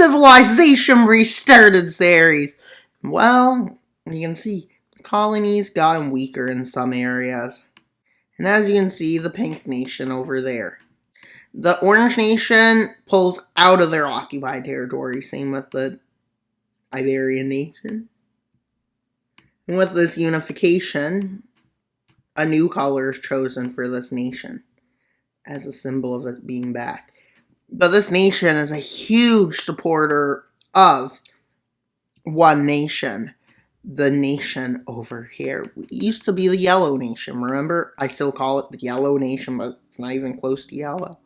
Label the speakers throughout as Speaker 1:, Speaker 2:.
Speaker 1: civilization restarted series. Well, you can see the colonies gotten weaker in some areas. And as you can see, the Pink Nation over there. The Orange Nation pulls out of their occupied territory. Same with the Iberian Nation. And with this unification, a new color is chosen for this nation as a symbol of it being back. But this nation is a huge supporter of one nation. The nation over here. It used to be the Yellow Nation, remember? I still call it the Yellow Nation, but it's not even close to yellow.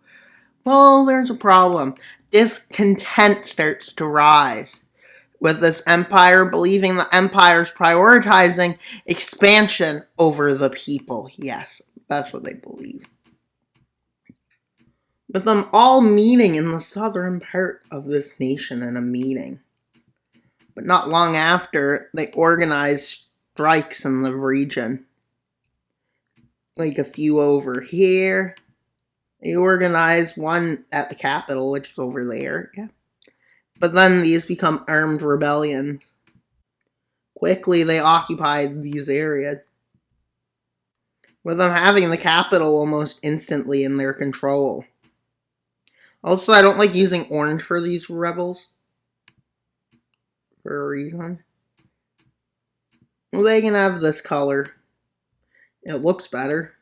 Speaker 1: Well, there's a problem. Discontent starts to rise with this empire believing the empire's prioritizing expansion over the people. Yes, that's what they believe. With them all meeting in the southern part of this nation in a meeting. But not long after, they organized strikes in the region. Like a few over here. They organized one at the capital, which is over there. Yeah. But then these become armed rebellions. Quickly, they occupied these areas. With them having the capital almost instantly in their control. Also, I don't like using orange for these rebels. For a reason. Well, they can have this color. It looks better.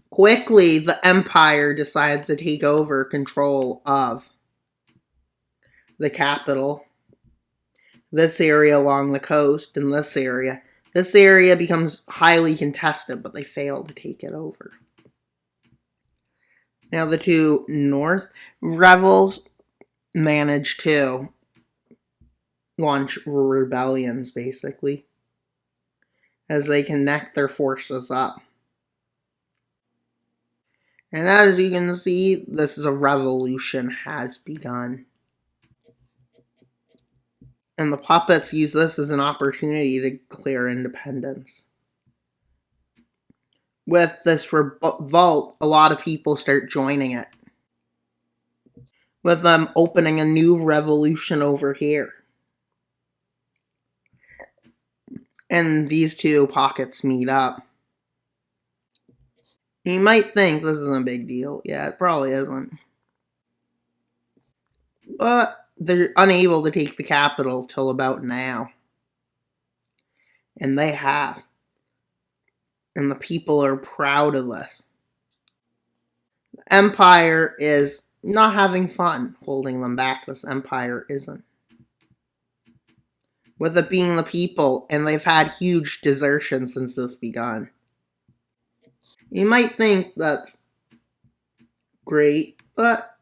Speaker 1: Quickly, the Empire decides to take over control of the capital, this area along the coast, and this area. This area becomes highly contested, but they fail to take it over. Now the two North rebels manage to launch rebellions, basically, as they connect their forces up. And as you can see, this is a revolution has begun. And the puppets use this as an opportunity to declare independence. With this revolt, a lot of people start joining it. With them opening a new revolution over here. And these two pockets meet up. You might think this isn't a big deal. Yeah, it probably isn't. But they're unable to take the capital till about now. And they have. And the people are proud of this. The Empire is not having fun holding them back. This Empire isn't. With it being the people, and they've had huge desertion since this begun. You might think that's great, but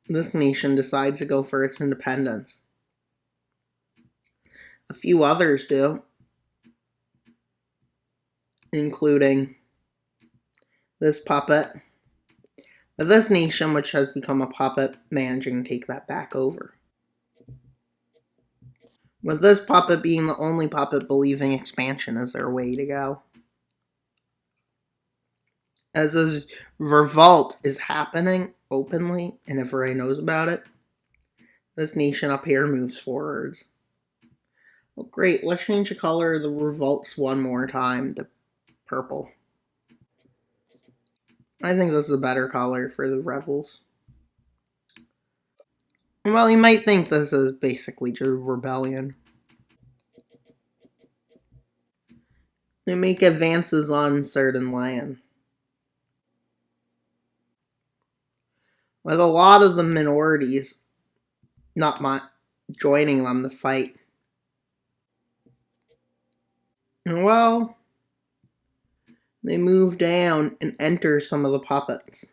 Speaker 1: this nation decides to go for its independence. A few others do, including this puppet. But this nation, which has become a puppet, managing to take that back over. With this puppet being the only puppet believing expansion is their way to go. As this revolt is happening openly, and everybody knows about it, this nation up here moves forwards. Oh great, let's change the color of the revolts one more time to purple. I think this is a better color for the rebels. Well, you might think this is basically just rebellion. They make advances on certain land. With a lot of the minorities not joining them to fight. And well, they move down and enter some of the puppets.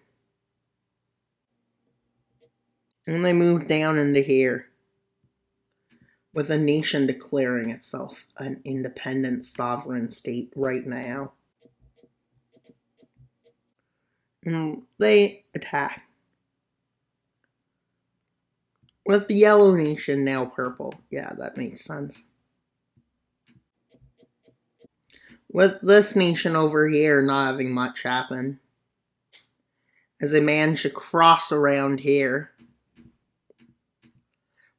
Speaker 1: And they move down into here. With a nation declaring itself an independent sovereign state right now. And they attack. With the Yellow Nation now purple. Yeah, that makes sense. With this nation over here not having much happen. as they managed to cross around here,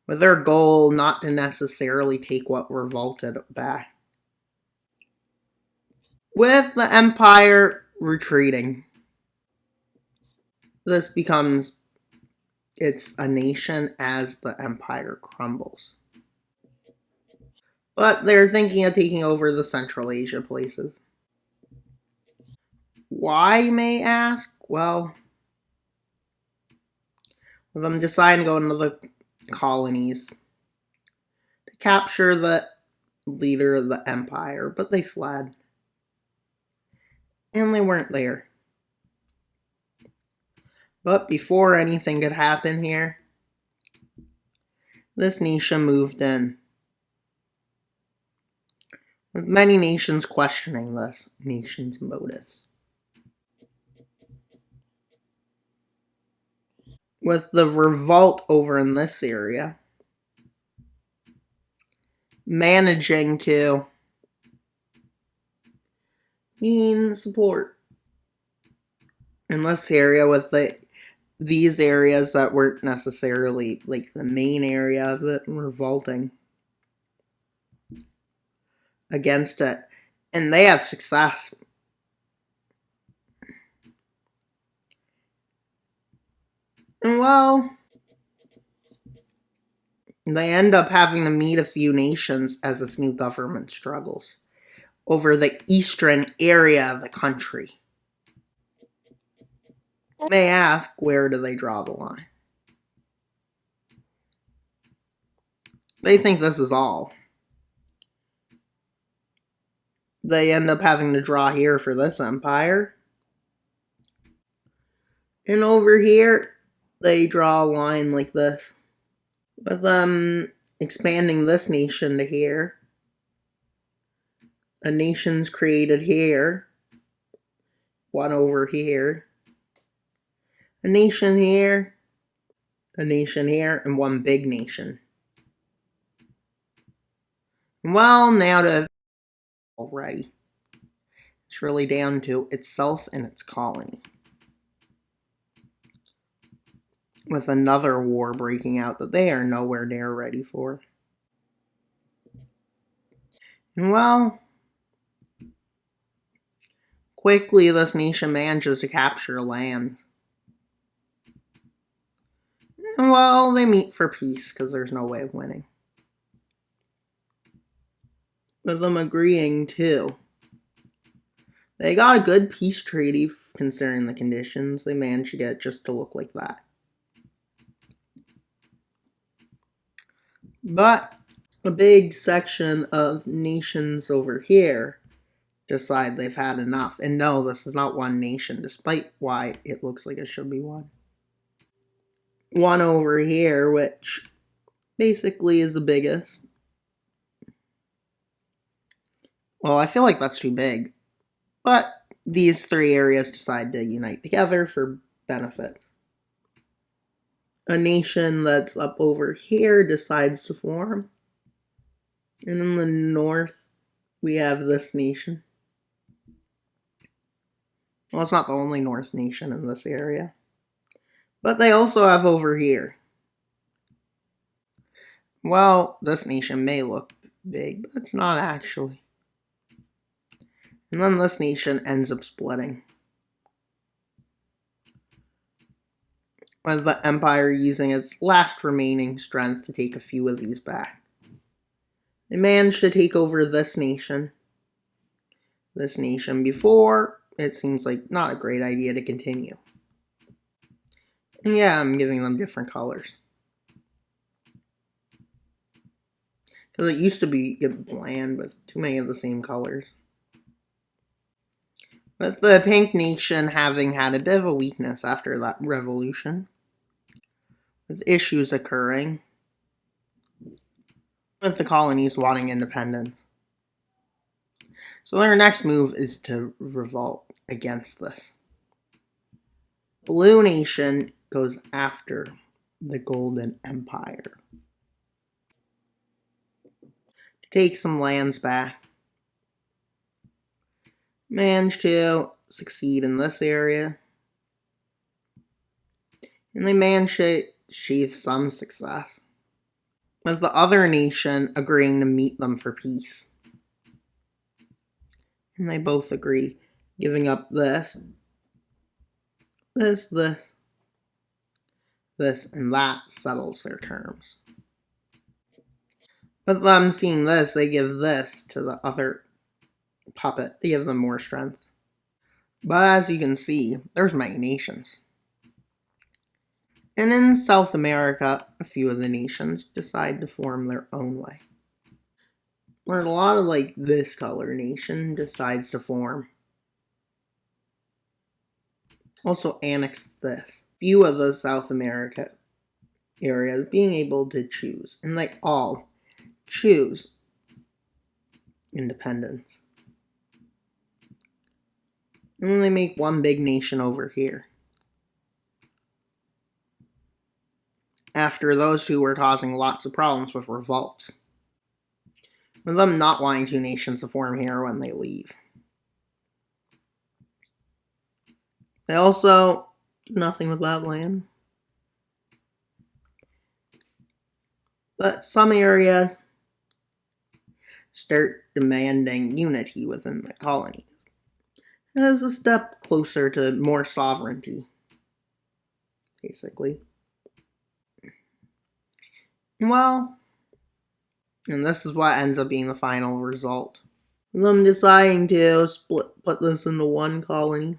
Speaker 1: with their goal not to necessarily take what revolted back. With the Empire retreating, this becomes it's a nation as the Empire crumbles. But they're thinking of taking over the Central Asia places. Why, you may ask? Well, them deciding to go into the colonies to capture the leader of the Empire, but they fled. And they weren't there. But before anything could happen here, this nation moved in, with many nations questioning this nation's motives. With the revolt over in this area managing to gain support in this area, with these areas that weren't necessarily like the main area of it revolting against it, and they have success. And well, they end up having to meet a few nations as this new government struggles over the eastern area of the country. You may ask, where do they draw the line? They think this is all. They end up having to draw here for this empire. And over here, they draw a line like this, with them expanding this nation to here. A nation's created here, one over here, a nation here, and one big nation. Well, now to already, it's really down to itself and its colony, with another war breaking out that they are nowhere near ready for. And well, quickly this nation manages to capture land. And well, they meet for peace because there's no way of winning, with them agreeing to. They got a good peace treaty considering the conditions. They managed to get it just to look like that. But a big section of nations over here decide they've had enough. And no, this is not one nation, despite why it looks like it should be one. One over here, which basically is the biggest. Well, I feel like that's too big. But these three areas decide to unite together for benefit. A nation that's up over here decides to form. And in the north, we have this nation. Well, it's not the only north nation in this area. But they also have over here. Well, this nation may look big, but it's not actually. And then this nation ends up splitting, with the Empire using its last remaining strength to take a few of these back. They managed to take over this nation. This nation before, it seems like not a great idea to continue. And yeah, I'm giving them different colors, because it used to be bland with too many of the same colors. With the Pink Nation having had a bit of a weakness after that revolution, with issues occurring, with the colonies wanting independence. So their next move is to revolt against this. Blue Nation goes after the Golden Empire to take some lands back. Managed to succeed in this area. and they managed to achieve some success, with the other nation agreeing to meet them for peace. And they both agree, giving up this, and that settles their terms. With them seeing this, they give this to the other puppet. They give them more strength. But as you can see, there's many nations. And in South America, a few of the nations decide to form their own way. Where a lot of like this color nation decides to form. Also annex this. Few of the South America areas being able to choose. And they all choose independence. And then they make one big nation over here. After those two were causing lots of problems with revolts. With them not wanting two nations to form here when they leave. They also do nothing with that land. But some areas start demanding unity within the colonies as a step closer to more sovereignty, basically. Well, and this is what ends up being the final result. Them deciding to put this into one colony.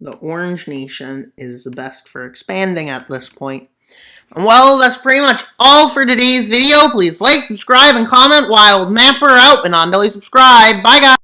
Speaker 1: The Orange Nation is the best for expanding at this point. And well, that's pretty much all for today's video. Please like, subscribe, and comment. Wild Mapper out, and on daily subscribe. Bye, guys.